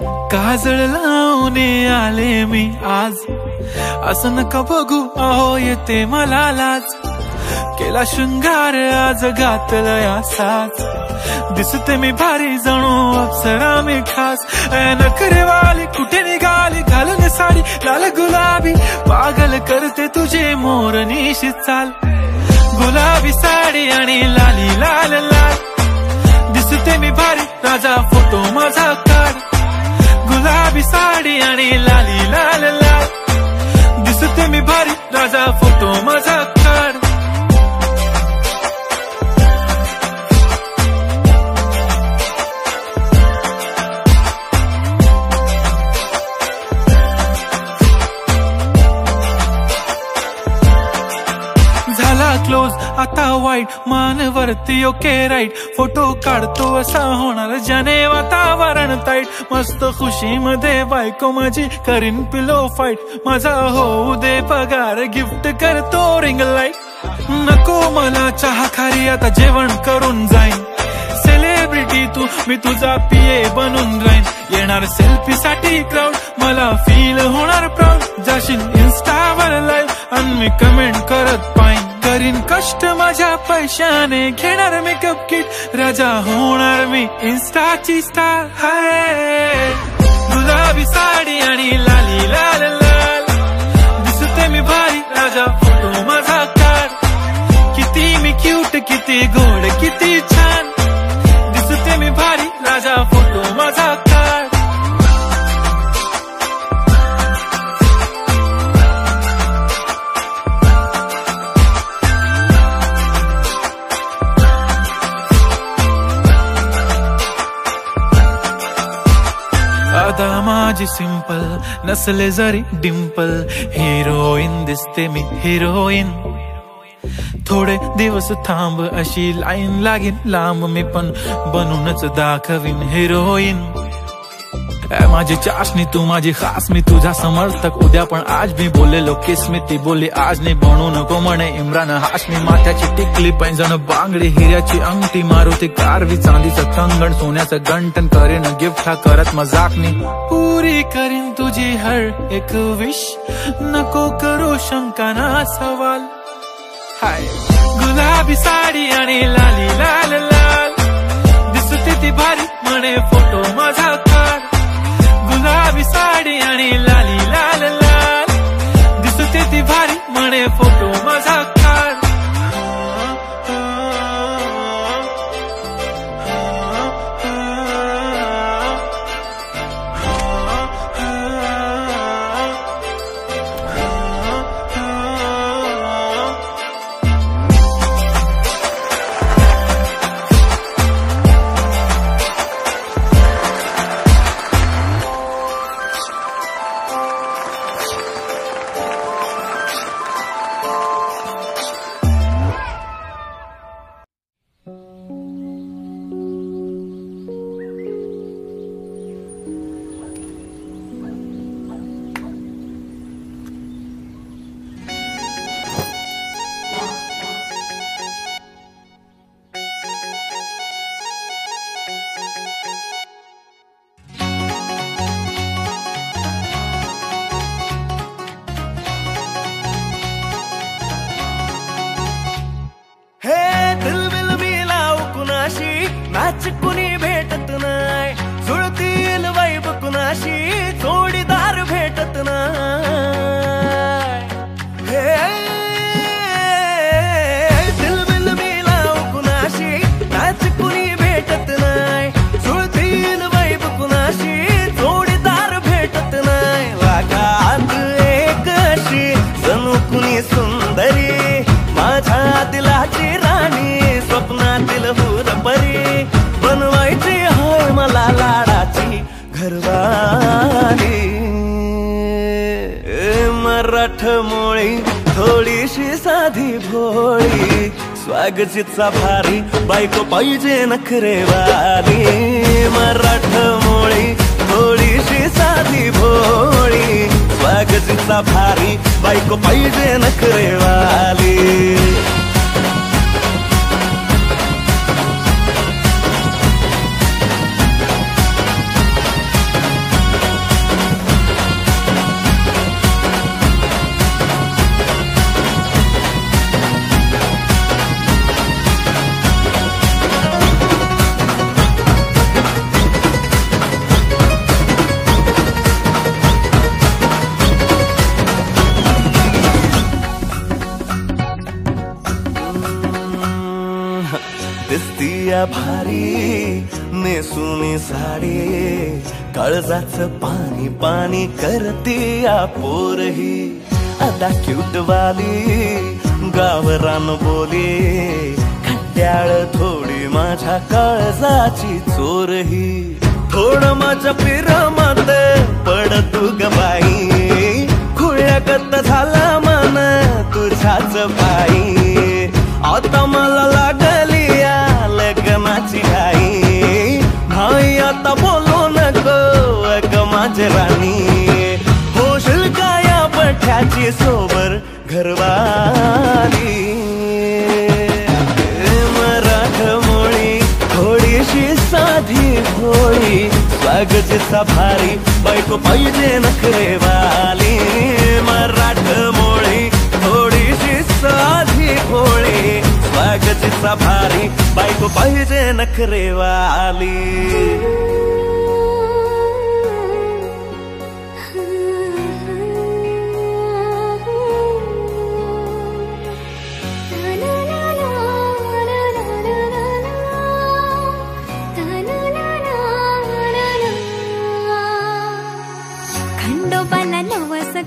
काजळ लावून आले मी आज, असं नका बघू अहो येते मला लाज। केला शृंगार आज घातलया साज, दिसते मी भारी जणू अप्सरा मी खास। नखरेवाली कुठे निघाली घालून साडी लाल गुलाबी, पागल करते तुझे मोरनीशी चाल। गुलाबी साडी आणि लाली लाल लाल, दिसते मी भारी राजा फोटो माझा काढ। गुलाबी साडी आणि लाली लाल लाल, दिसते मी भारी राजा फोटो माझा काढ। झाला क्लोज आता वाईट, मान वरती ओके राईट, फोटो काढतो असा होणार ज्याने वातावरण ताईट। मस्त खुशी मध्ये बायको माझी करीन पिलो फाईट, माझा होऊ दे पगार गिफ्ट करतो रिंग लाईट। नको मला चहा खारी आता जेवण करून जाईन, सेलिब्रिटी तू मी तुझा पीए बनून राहीन। येणार सेल्फी साठी क्राऊड मला फील होणार प्राऊड, जाशील इन्स्टावर लाईव्ह आणि मी कमेंट करत पाईन। करीन कष्ट माझ्या पैशाने घेणार मेकअप किट, राजा होणार मी इन्स्टाची स्टार। हाय गुलाबी साडी आणि लाली लाल लाल, दिसते मी भारी राजा फोटो माझा काढ। किती मी क्यूट किती गोड किती छान, दिसते मी भारी राजा फोटो माझा काढ। अदा माझी सिंपल नसले जरी डिंपल, हिरोईन दिसते मी हिरोईन। थोडे दिवस थांब अशी लाईन लागेल लांब, मी पण बनूनच दाखवीन हिरोईन। माझी चाशनी तू माझी खास, मी तुझा समर्थक उद्या पण आज मी बोललेलो किस मी, ती बोलली आज नाही बनू नको म्हणे इम्रान हाशमी। माथ्याची टिकली पैंजण बांगडी हिऱ्याची अंगठी, मारुती कारवी चांदीचं कंगण सोन्याचं गंटन, करीन गिफ्ट हा करत मजाकनी। पुरी करीन तुझी हर एक विश, नको करू शंका ना सवाल। हाय गुलाबी साडी आणि लाली लाल लाल, दिसते ती भारी म्हणे फोटो माझा काढ। गुलाबी साडी आणि लाली लाल लाल, दिसते ती भारी म्हणे फोटो माझा काढ। नाच कुणी भेटत नाय, जुळतील वाईब कुणाशी जोडीदार भेटत नाय। दिलबिल मिलाव कुणाशी नाच कुणी भेटत नाय, जुळतील वाईब कुणाशी जोडीदार भेटत नाय। वागात एक अशी जणू कुणी सुंदरी, माझ्या दिलाची राणी स्वप्नातील हुरपरी, बनवायची हाय मला लाडाची घरवाली। मराठमोळी थोडीशी साधी भोळी, स्वागतीचा भारी बायको पाहिजे नखरेवाली। मराठमोळी थोडीशी साधी भोळी, स्वागतीचा भारी बायको पाहिजे नखरेवाली। या भारी नेसुनी साडी काळजाचं पाणी पाणी करते या पोरही अदा क्यूटवाली गावरान बोली खट्याळ थोडी माझ्या काळजाची चोरही थोडं माझ्या पिरामात पड तू ग बाई खुळ्यागत झाला मन तुझ्याच पायी आता मला लागली या लग्नाची घाई भाई आता बोलू नको ग माझी राणी होशील का या पठ्याची सोबर घरवाली मराठमोळी थोडीशी साधी भोळी स्वागतीचा भारी बायको पाहिजे नखरेवाली मराठमोळी थोडीशी साधी भोळी स्वागतीचा भारी बायको पाहिजे नखरेवाली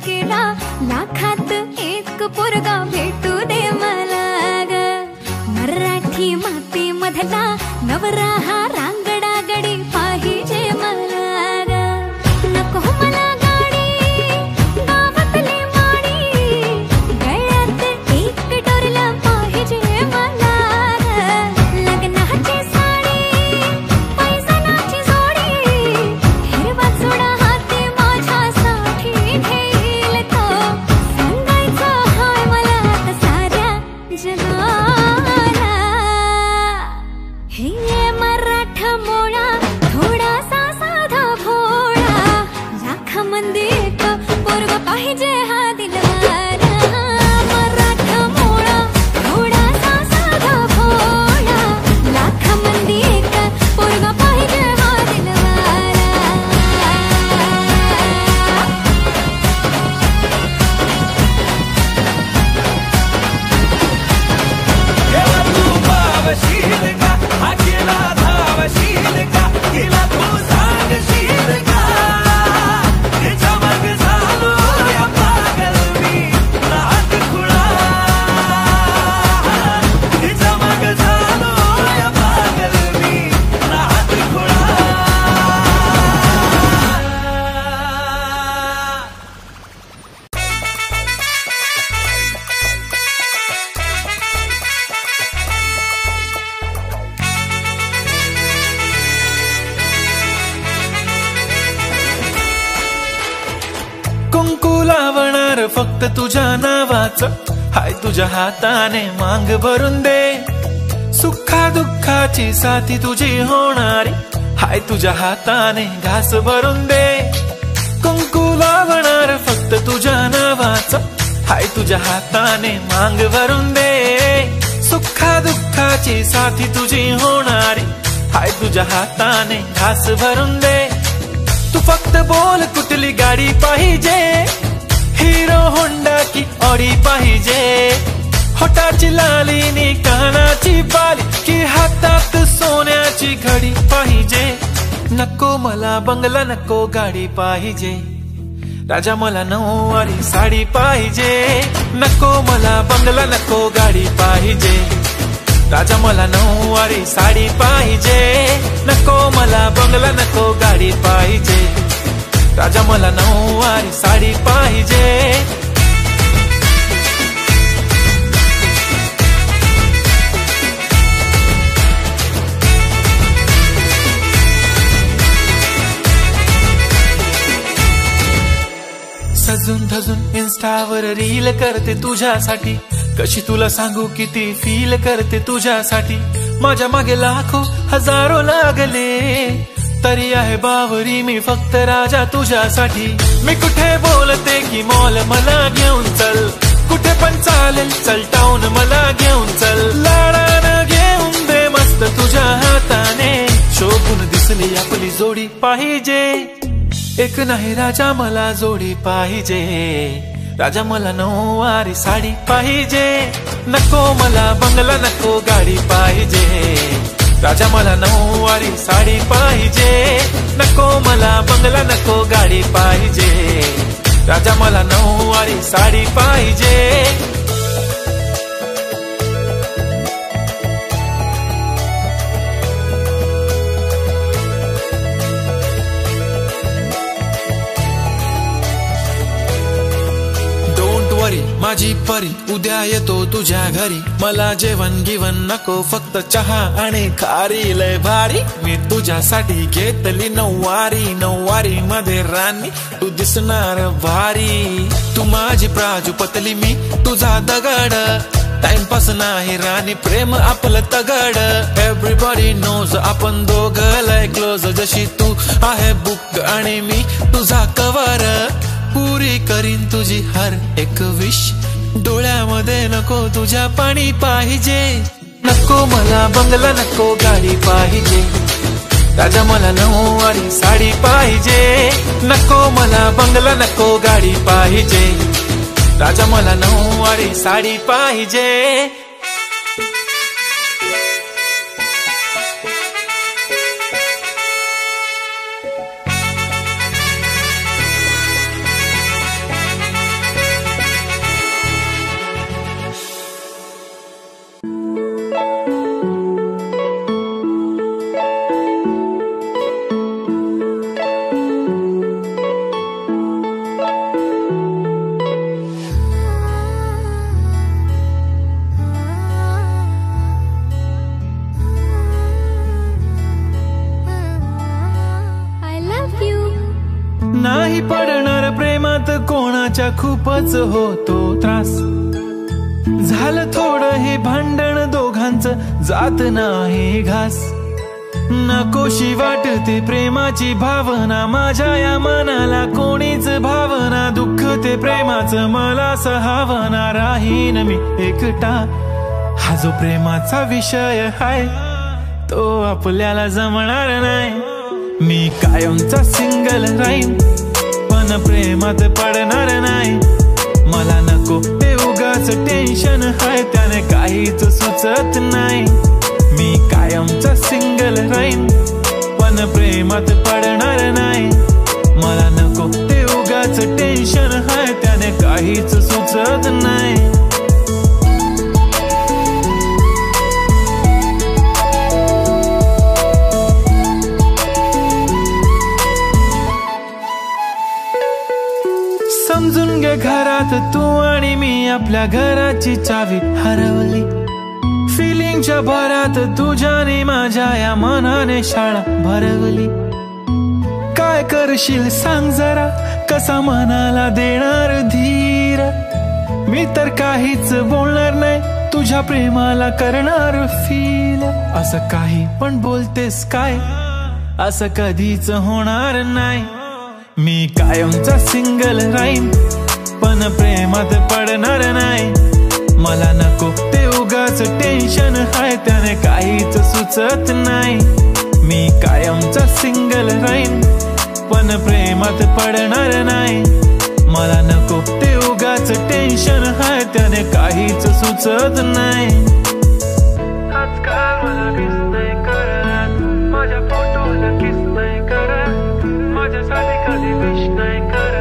केला लाखात एक पोरगा भेटू दे मला ग मराठी माती मधला नवरा हा रांगडा गडी पाहिजे मला ग नको मला गाडी गावातली माडी गळ्यात एक डोरला पाहिजे मला ग लग्नाची साडी पैसनाची जोडी हिरवा चुडा हाती माझ्यासाठी मराठमोळा थोडासा साधा भोळा लाख मंदी एक पोरगा पाहिजे हा दिलवाला मराठमोळा थोडासा साधा भोळा लाख मंदी एक पोरगा पाहिजे हा दिलवाला कुंकू लावणार फक्त तुझ्या नावाचं हाय तुझ्या हाताने मांग भरून दे सुखा दुःखाची साथी तुझी होणारी हाय तुझ्या हाताने घास भरून दे कुंकू लावणार फक्त तुझ्या नावाचं हाय तुझ्या हाताने मांग भरून दे सुखा दुःखाची साथी तुझी होणारी हाय तुझ्या हाताने घास भरून दे तू फक्त बोल कुठली गाडी पाहिजे हिरो होंडा की ऑडी पाहिजे होटाची लालीनी कानाची बाली की हातात सोन्याची घडी पाहिजे नको मला बंगला नको गाडी पाहिजे राजा मला नऊवारी साडी पाहिजे नको मला बंगला नको गाडी पाहिजे राजा मला नऊवारी साडी पाहिजे नको मला बंगला नको गाडी पाहिजे राजा मला नऊवारी साडी पाहिजे सजून धजून इन्स्टावर रील करते तुझ्यासाठी कशी तुला सांगू किती फील करते तुझ्यासाठी माझ्या मागे लाखो हजारो लागले तरी आहे बावरी मी फक्त राजा तुझ्यासाठी मी कुठे बोलते की मॉल मला घेऊन चल कुठे पण चालेल चल टाऊन मला घेऊन चल लाडानं घेऊन दे मस्त तुझ्या हाताने शोभून दिसली आपली जोडी पाहिजे एक नाही राजा मला जोडी पाहिजे राजा मला नऊवारी साडी पाहिजे नको मला बंगला नको गाडी पाहिजे राजा मला नऊवारी साडी पाहिजे, नको मला बंगला नको गाडी पाहिजे, राजा मला नऊवारी साडी पाहिजे. माझी परी उद्या येतो तुझ्या घरी, मला जेवण गिवण नको फक्त चहा आणि खारी लय भारी. मी तुझ्यासाठी घेतली नऊवारी, नऊवारी मध्ये राणी तू दिसणार भारी. तू माझी प्राजूपतली मी तुझा दगड, टाइमपास नाही राणी प्रेम आपलं तगड. एव्हरीबॉडी नोज आपण दोघं लय क्लोज, जशी तू आहे बुक आणि मी तुझा कवर. पुरी करीन तुझी हर एक विश, डोळ्यामध्ये नको तुझ्या पाणी पाहिजे, नको मला बंगला नको गाडी पाहिजे, राजा मला नऊवारी साडी पाहिजे, नको मला बंगला नको गाडी पाहिजे, राजा मला नऊवारी साडी पाहिजे. नाही पडणार प्रेमात कोणाच्या खूपच होतो त्रास, झालं थोडं हे भांडण दोघांचं जात नाही घास. नकोशी वाटते प्रेमाची भावना, माझ्या या मनाला कोणीच भावना, दुःख ते प्रेमाचं मला सहावना. राहीन मी एकटा, हा जो प्रेमाचा विषय आहे तो आपल्याला जमणार नाही. मी कायमचा सिंगल राहीन पण प्रेमात पडणार नाही. मला नको ते उगाच टेन्शन आहे, त्याने काहीच सुचत नाही. मी कायमचा सिंगल राहीन पण प्रेमात पडणार नाही. मला नको ते उगाच टेन्शन आहे, त्याने काहीच सुचत नाही. समजून घे घरात तू आणि मी आपल्या घराची चावी हरवली. फिलिंगच्या भरात तुझ्याने माझ्या या मनाने शाळा भरवली. काय करशील सांग जरा, कसा मनाला देणार धीर. मी तर काहीच बोलणार नाही, तुझ्या प्रेमाला करणार फील. असं काही पण बोलतेस काय, असं कधीच होणार नाही. मी कायमचा सिंगल राहीन पण प्रेमात पडणार नाही. मला नको ते उगाच टेन्शन आहे, त्याने काहीच सुचत नाही. मी कायमचा सिंगल राहीन पण प्रेमात पडणार नाही. मला नको ते उगाच टेन्शन आहे, त्याने काहीच सुचत नाही. आजकाल मला किस नाही करत, माझ्या फोटोला किस नाही करत, माझ्यासाठी कधी विश नाही करत,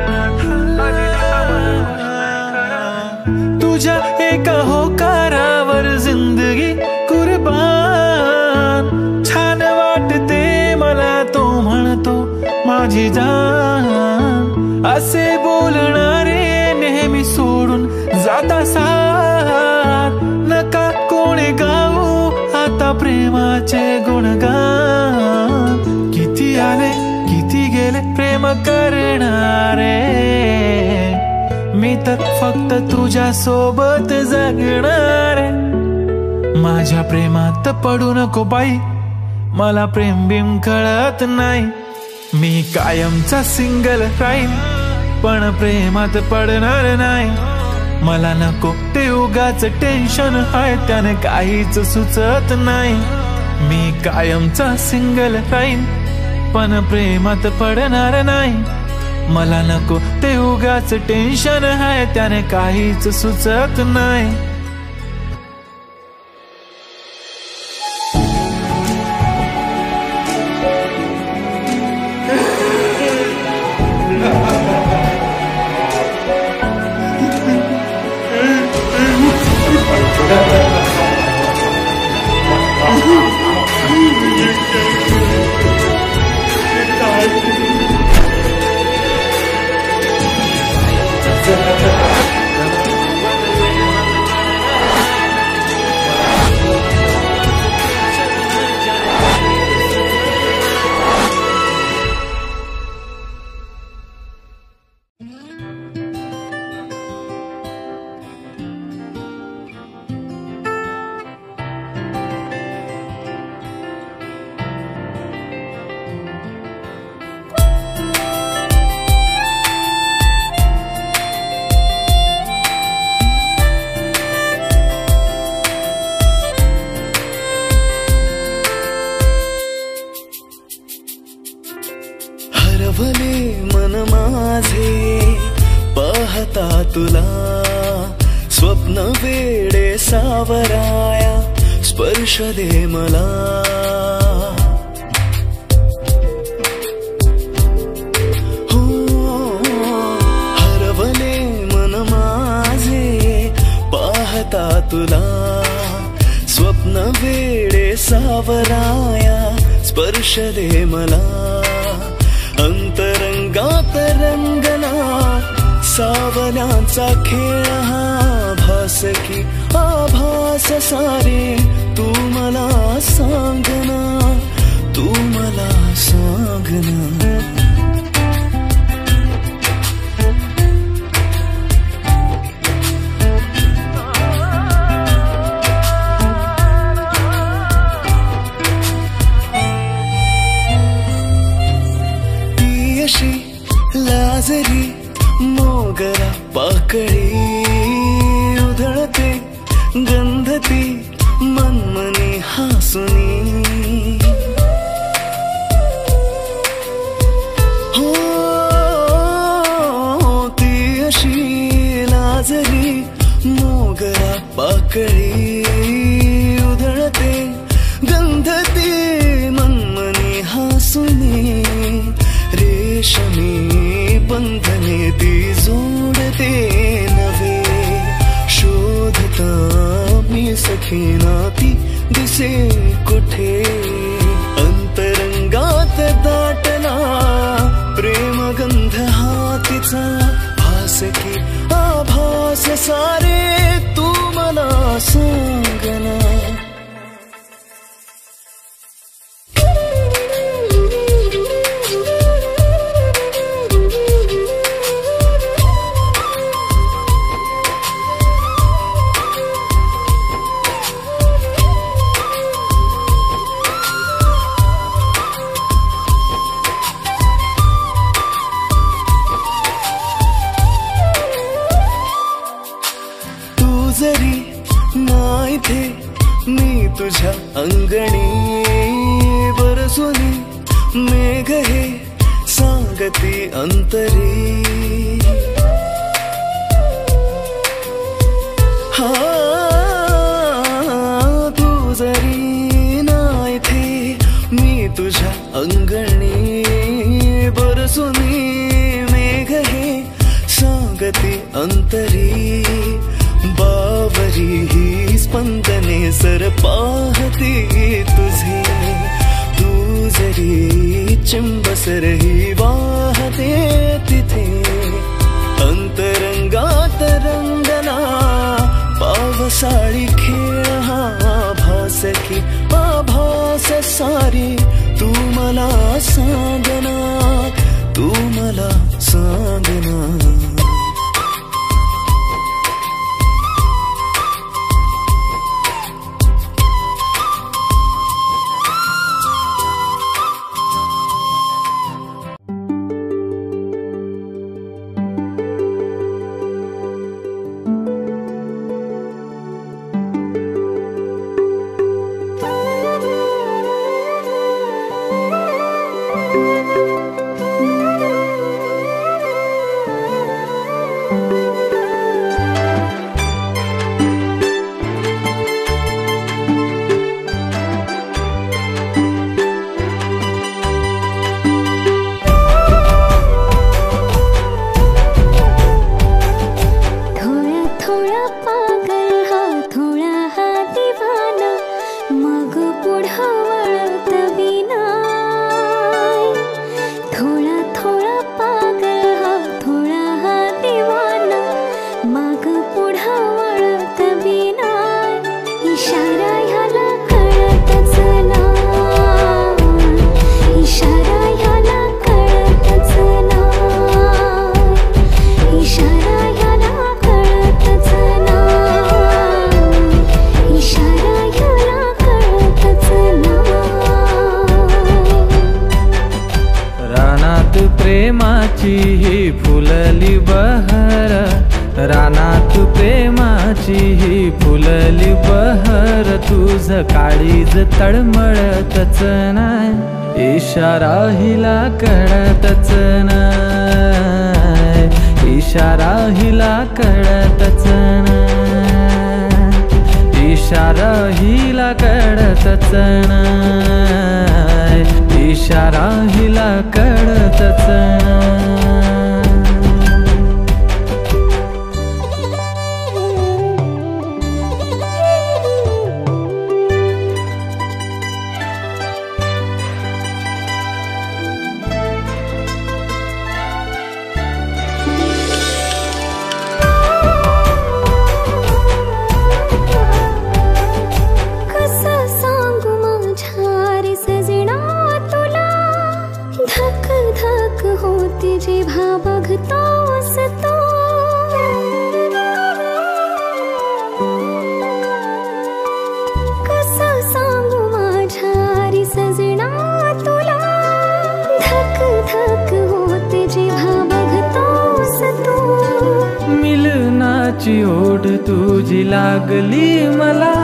तुझ्या एका होकारावर जिंदगी कुर्बान. छान वाटते मला तो म्हणतो माझी जान. असे बोलणारे नेहमी सोडून जाता साथ. नका कोणी गाऊ आता प्रेमाचे गुणगान. किती आले किती गेले प्रेम करणारे, मी तर फक्त तुझ्या सोबत जगणारे. माझ्या प्रेमात पडू नको बाई, मला प्रेम बिम कळत नाही. मी कायमचा सिंगल राहीन पण प्रेमात पडणार नाही. मला नको ते उगाच टेन्शन आहे, त्याने काहीच सुचत नाही. मी कायमचा सिंगल राहीन पण प्रेमात पडणार नाही. मला नको ते उगाच टेन्शन आहे, त्याने काहीच सुचत नाही. हरवले मन माझे पाहता तुला स्वप्न वेडे सावराया स्पर्श दे मला हो हरवले मन माझे पाहता तुला स्वप्न वेडे सावराया स्पर्श दे मला अंतरंगात रंगना सावल्यांचा खेळ हा भास की आभास सारे तू मला सांगना तू मला सांगना लाजरी मोगरा पाकळी उधळते गंधती मनमनी हासुनी हो ती अशी लाजरी मोगरा पाकळी उधळते गंधती मनमनी हासुनी रेशमी बंधने ती जोडते नवे शोधता मी सखीना ती दिसे कुठे अंतरंगात दाटला प्रेमगंध हा तिचा भास की आभास सारे तू मला सांगना जरी नाही थे मी तुझ्या अंगणी बरसुनी मेघ हे सांगती अंतरी हा तू जरी नाही थे मी तुझ्या अंगणी बरसुनी मेघ हे सांगती अंतरी बावरी ही स्पंदने सर पाहती तुझे तू जरी चिंबसर ही वाहते तिथे अंतरंगात रंगना पावसाळी खेळ हा भास की आभास सारी तू मला सांगना तू मला सांगना प्रेमाची ही फुलली बहर, रानात प्रेमाची ही फुलली बहर, तुझ काळीज तळमळतच नाय, इशारा हिला कळतच नाय, इशारा हिला कळतच नाय, इशारा हिला कळतच नाय, इशारा हिला कळतच नाय. मिलनाची ओढ तुझी लागली मला,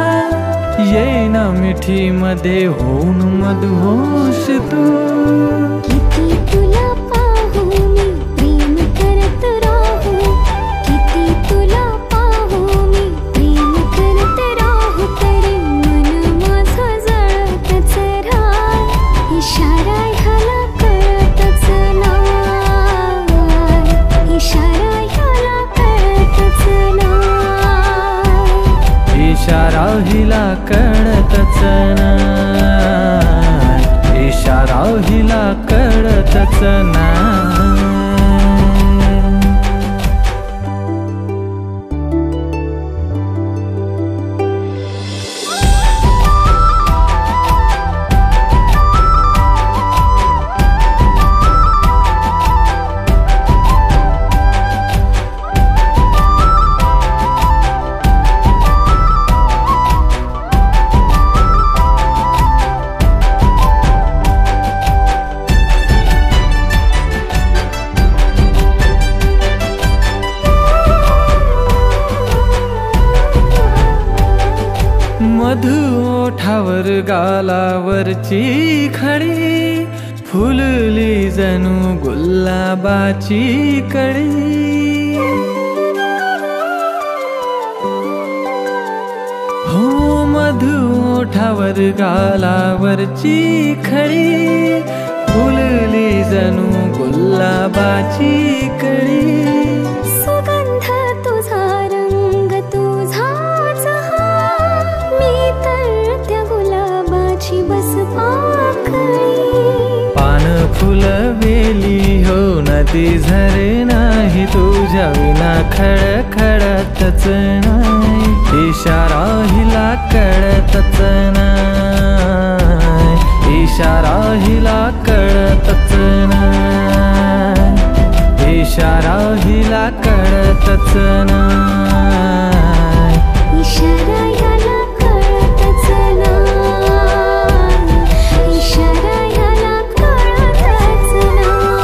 येईना मिठी मध्ये होऊन मधोश तू. किती तुला पाहू मी प्रेम करत राहू, किती तुला पाहू मी प्रेम करत राहू, तरी मन माझं जळतच राह, इशारा ह्याला कळतच नाय, इशारा ह्याला कळतच नाय, इशारा हिला कळतच नाय, इशारा हिला कळतच नाय. मधु ओठावर गालावरची खडी, फुलली जणू गुलाबाची कळी. हो मधु ओठावर गालावरची खडी, फुलली जणू गुलाबाची कळी. सुगंध तुझा रंग तुझाच हा, मी तर त्या गुलाबाची बस पाकळी. पान फुलवेली हो नदी झरे नाही, तुझ्या विना खडखडतच नाही, इशारा हिला कळतच नाय, इशारा हिला कळतच नाय, इशारा हिला कळतच नाय, इशारा ह्याला कळतच नाय, इशारा ह्याला कळतच नाय.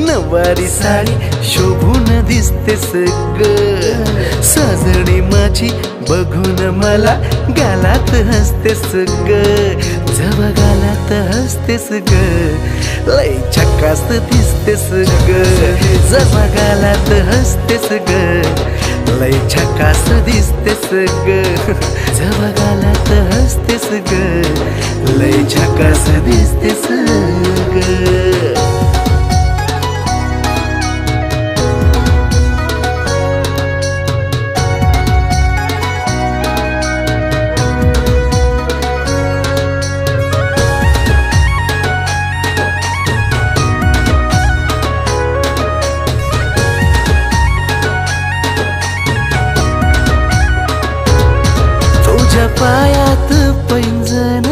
नवारी साडी शोभून दिसतेस ग, साजणी माझी बघून मला गालात हसतेस ग, जवा गालात हसतेस ग, लय झकास दिसतेस ग, जवा गालात हसतेस ग, लय झकास दिसतेस ग, जवा गालात हसतेस ग लय झकास दिसतेस ग तुझ्या पायात पैंजण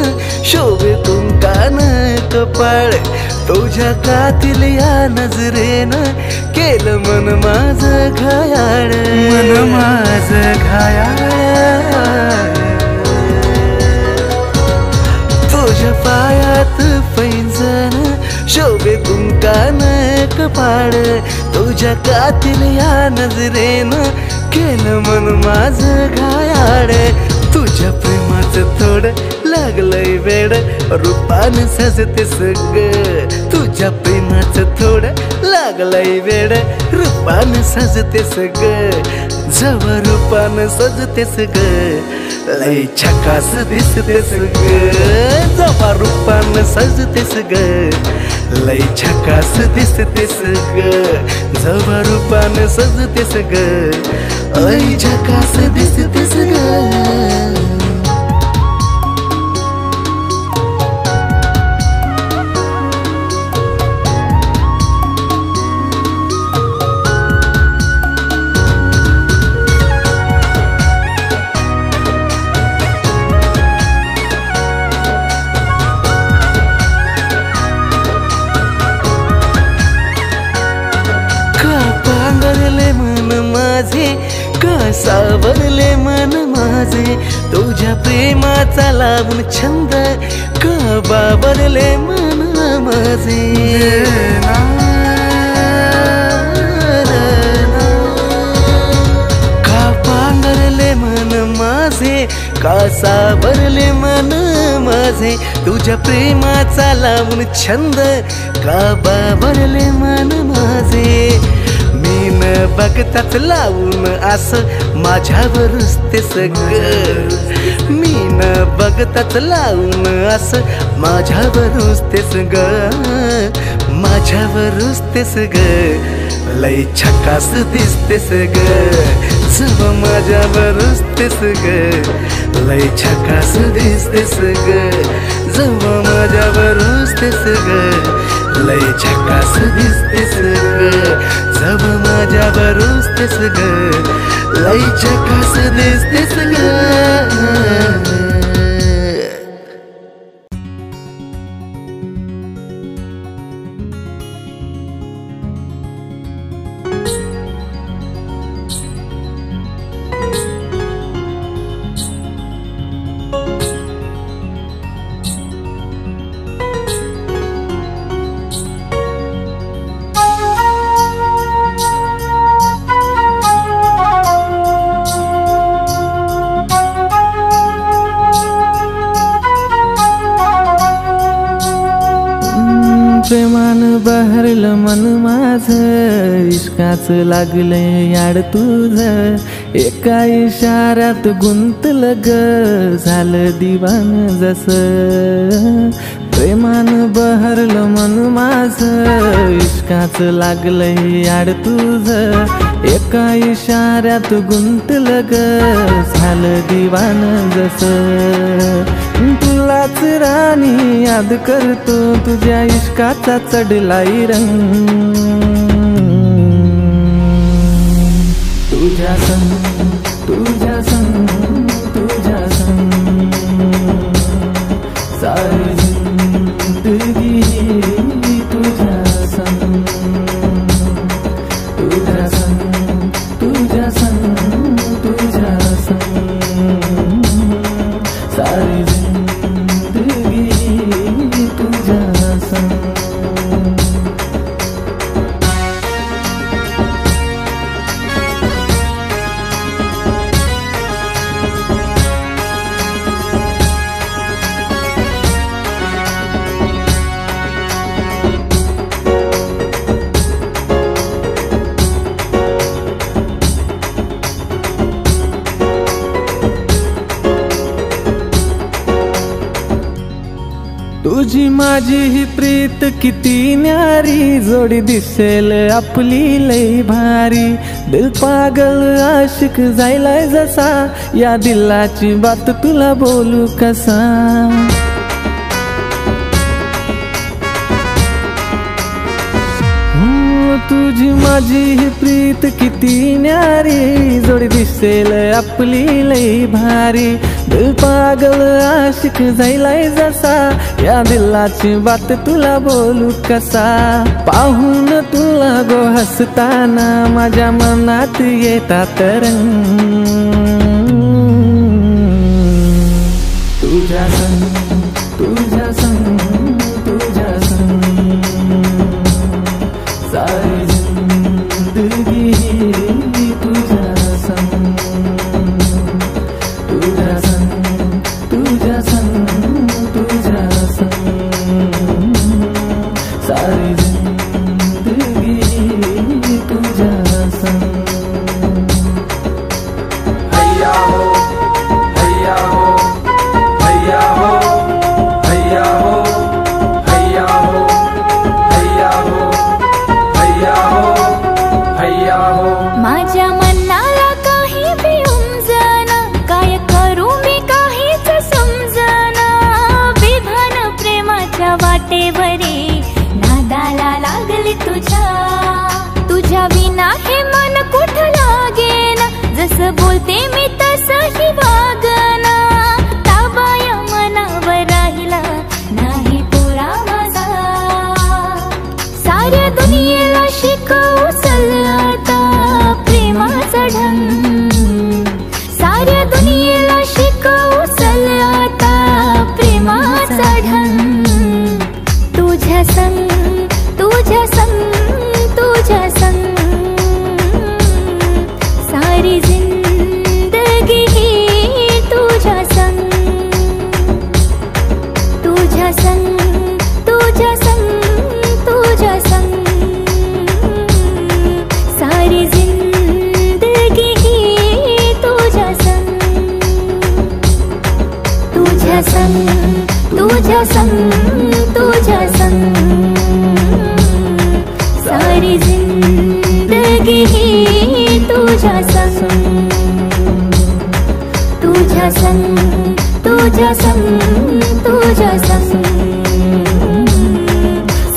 शोभे तुंकान कपाळ तुझ्या कातील या नजरेनं केलं मन माझं घायाळ मन माझं घायाळ तुझ्या पायात पैंजण शोभे तुंकान कपाळ तुझ्या कातील या नजरेनं केलं मन माझं घायाळ तुझ्या प्रेमाचं थोडं लागलंय वेड रूपान सजतेस ग तुझ्या प्रेमाचं थोडं लागलंय वेड रूपान सजतेस ग जव रूपान सजतेस ग लय झकास दिसतेस ग जवा रूपान सजतेस ग लय झकास दिसतेस ग जवा रूपान सजतेस ग लय झकास दिसतेस ग सावरले मन माझे तुझ्या प्रेमाचा लावून छंद का बावरले मन माझे का पांघरले मन माझे का सावरले मन माझे तुझ्या प्रेमाचा लावून छंद का बावरले मन माझे मी न बघताच लावून असं माझ्यावरच ते सगळं मी न बघताच लावून असं माझ्यावरच ते सगळं माझ्यावरच ते सगळं लय झकास दिसते सगळं जव माझ्यावरच ते सगळं लय झकास दिसते सगळं जव माझ्यावरच ते सगळं लय झकास दिसते सगळं जव माझ्यावरच ते सगळं लय झकास दिसते सगळं प्रेमान बहरलं मन माझं इश्काचं लागलंय याड तुझं एका इशाऱ्यात गुंतलं ग झालं दिवान जसं प्रेमान बहरलं मन माझं इश्काचं लागलंय याड तुझं एका इशाऱ्यात गुंतलं ग झालं दिवान जसं तुलाच राणी याद करतो तुझ्या इश्काचा चढलाय रंग तुझ्या संग तुझ्या संग तुझ्या संग सारी जिंदगी तुझ्या संग तुझ्या संग तुझ्या संग तुझ्या संग सारी तुझी माझी ही प्रीत किती न्यारी, जोडी दिसेल आपली लई भारी. दिल पागल आशिक जायलाय जसा, या दिलाची बात तुला बोलू कसा. तुझी माझी ही प्रीत किती न्यारी, जोडी दिसेल आपली लई भारी. दिल पागल आशिक जायलाय जसा, या दिलाची बात तुला बोलू कसा. पाहून तुला गो हसताना माझ्या मनात येतात रंग. तुझ्या संग तुझ्या संग तुझ्या संग सारी जिंदगी तुझ्या संग. तुझ्या संग तुझ्या संग तुझ्या संग सारी जिंदगी तुझ्या संग. हैया हो हैया हो हैया हो हैया हो हैया हो हैया हो हैया हो हैया हो. माझ्या मनाला काही बी उमजना, काय करू मी काहीच समजना. विधान प्रेमाच्या वाटेवरी नादाला लागली तुझ्या. तुझ्या विना हे मन कुठं लागेना, जसं बोलते मी तसंही वागना. ताबाया मनावर राहिला नाही पोरा माझा. साऱ्या दुनियेला शिकवू आता प्रेमाचा ढंग. साऱ्या दुनियेला शिकवू आता प्रेमाचा ढंग. तुझ्या संग तुझ्या संग तुझ्या संग सारी जिंदगी ही तुझ्या संग. तुझ्या संग तुझ्या संग तुझ्या संग सारी जिंदगी ही तुझ्या संग. तुझ्या संग तुझ्या संग तुझ्या संग सारी जिंदगी ही तुझ्या संग. तुझ्या संग तुझ्या संग तुझ्या संग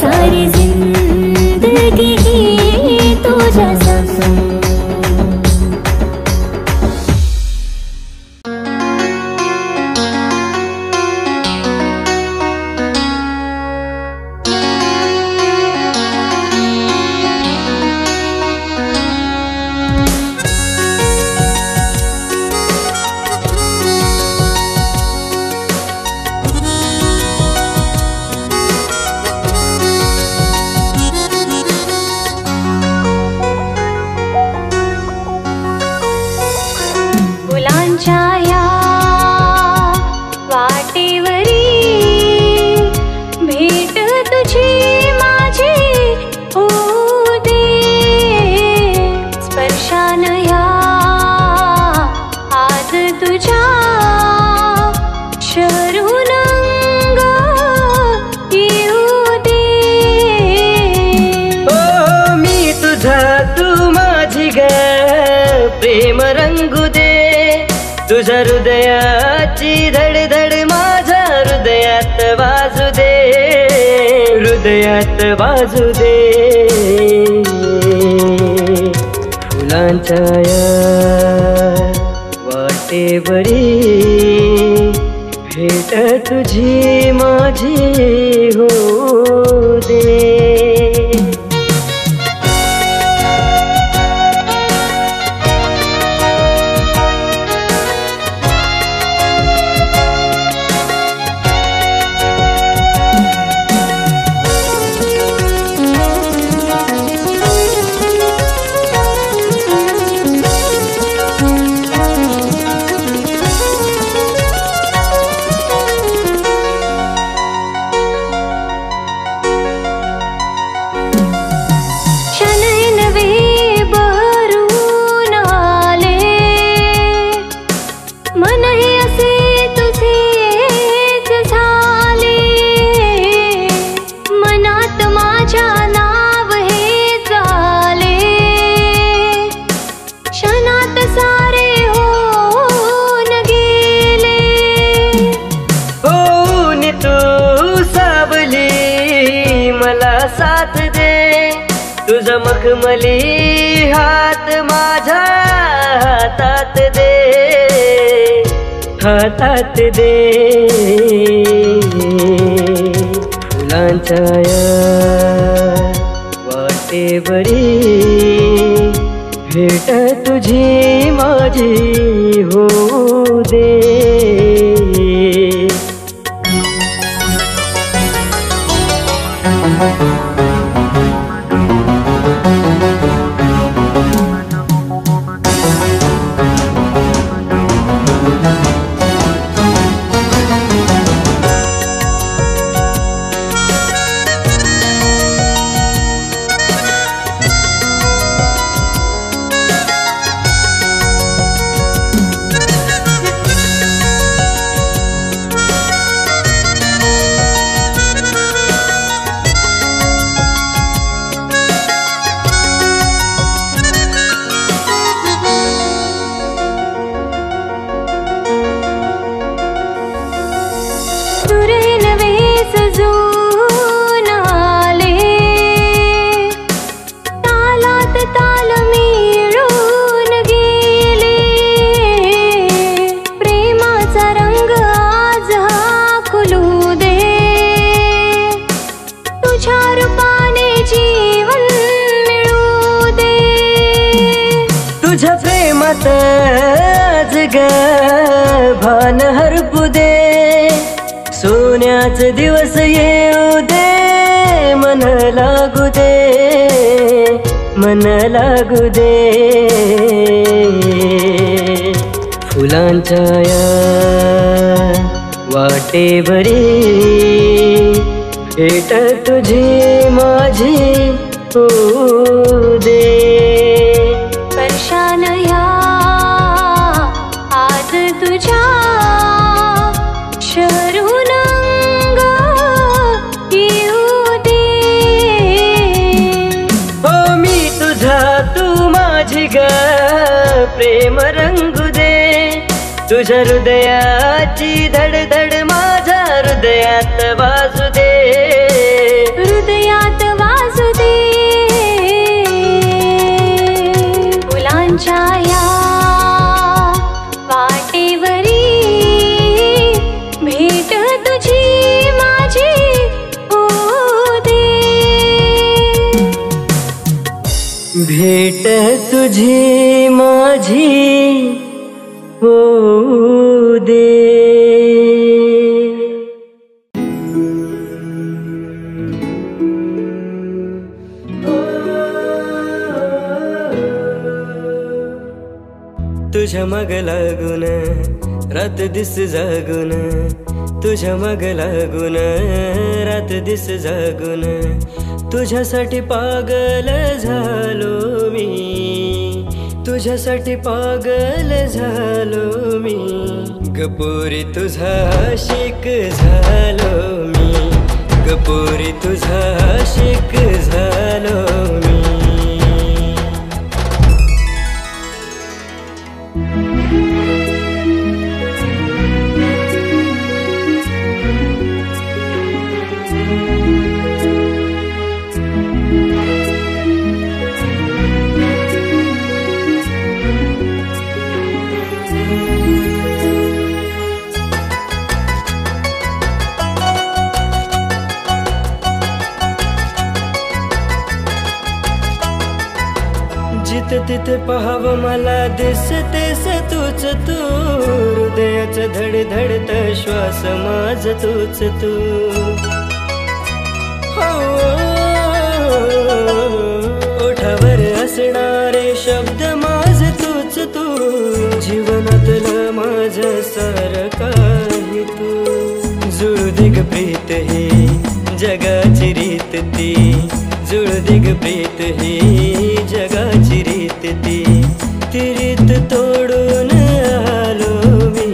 सारी जिंदगी ही तुझ्या संग. तुझ्या हृदयाची धडधड माझ्या हृदयात वाजू दे, हृदयात वाजू दे. फुलांच्या या वाटेवरी भेट तुझी माझी होऊ दे. साथ दे, तुझा मखमली हात माझ्या हातात दे, हातात दे. फुलांच्या वाटेवरी भेट तुझी माझी होऊ दे. तुझ्या प्रेमात आज ग भान हरपू दे, सोन्याच दिवस येऊ दे, मन लागू दे, मन लागू दे. फुलांच्या वाटेवरी भेट तुझी माझी होऊ दे. स्पर्शान ह्या आज तुझ्या शरून अंग येऊ दे. हो मी तुझा तू माझी ग प्रेम रंगू दे, तुझ्या हृदयाची धडधड माझ्या हृदयात वाजू दे, हृदयात वाजू दे. फुलांच्या या वाटेवरी भेट तुझी माझी होऊ दे. भेट तुझी माझी होऊ दे. तुझ्या मग लागून रात दिस जागून, तुझ्या मग लागून रात दिस जागून, तुझ्यासाठी पागल झालो मी, तुझ्यासाठी पागल झालो मी. गपोरी तुझा आशिक झालो मी, गपोरी तुझा आशिक झालो मी. जिथे तिथे पाहावं मला दिसतेस तूच तू, हृदयाचं धडधडत श्वास माझ तूच तू. हो ओठावर असणारे शब्द माझ तूच तू, जीवनातलं माझ सार काही तू. जुळू दे ग प्रीत ही जगाची रीत ती, जुळू दे ग प्रीत ही जगाची रीत ती. ती रीत तोडून आलो मी,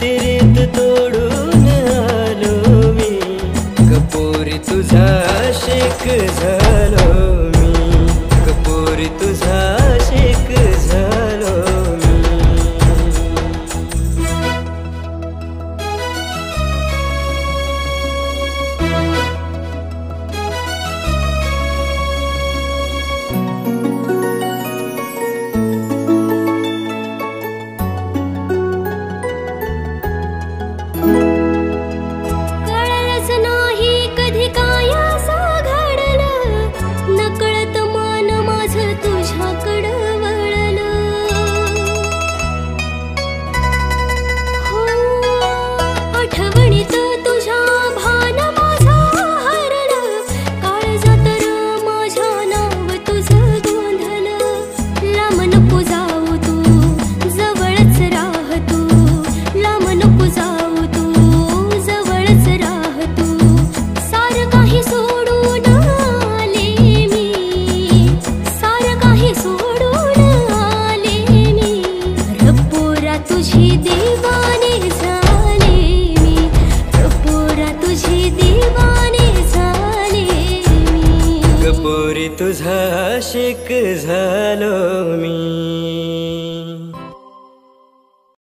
ती रीत तोडून आलो मी. गपोरी तुझा आशिक झालो मी, गपोरी तुझा आशिक झालो मी. दीवाने झाले मी, कपोरा तुझी दीवाने झाले मी, कपोरी तुझा आशिक झालो मी.